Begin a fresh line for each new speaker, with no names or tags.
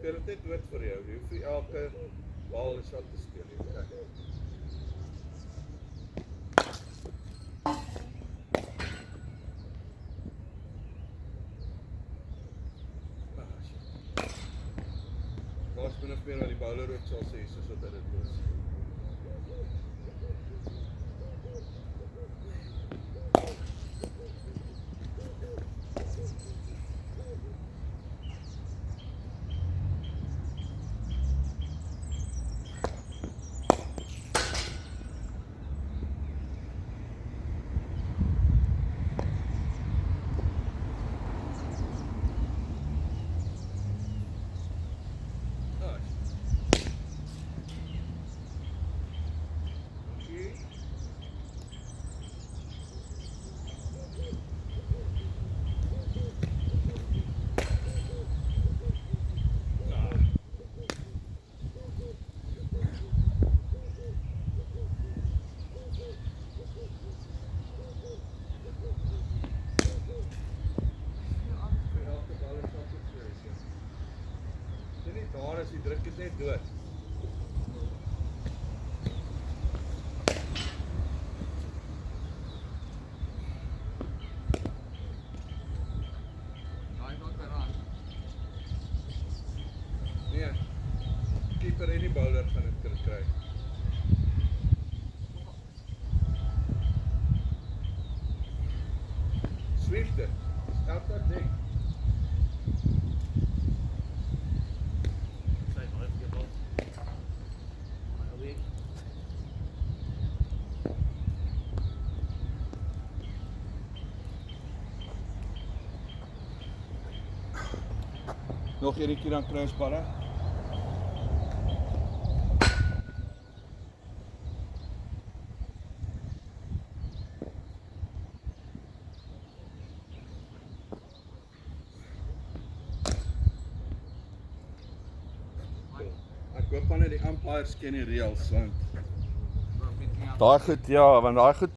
speel het net dood vir jou. Jy hoef nie elke bal 'n shot te speel nie. Kyk. Daar's min of meer wat die bowler ook sal sê, soos wat hy dit was. Daar is die druk is net dood. Nee, keeper en die bowler gaan dit kry. Sweep dit. Out that deck. Nog een keer dan kruisballen. Ek hoop dan net die umpires ken die reëls want daai goed ja, want daai goed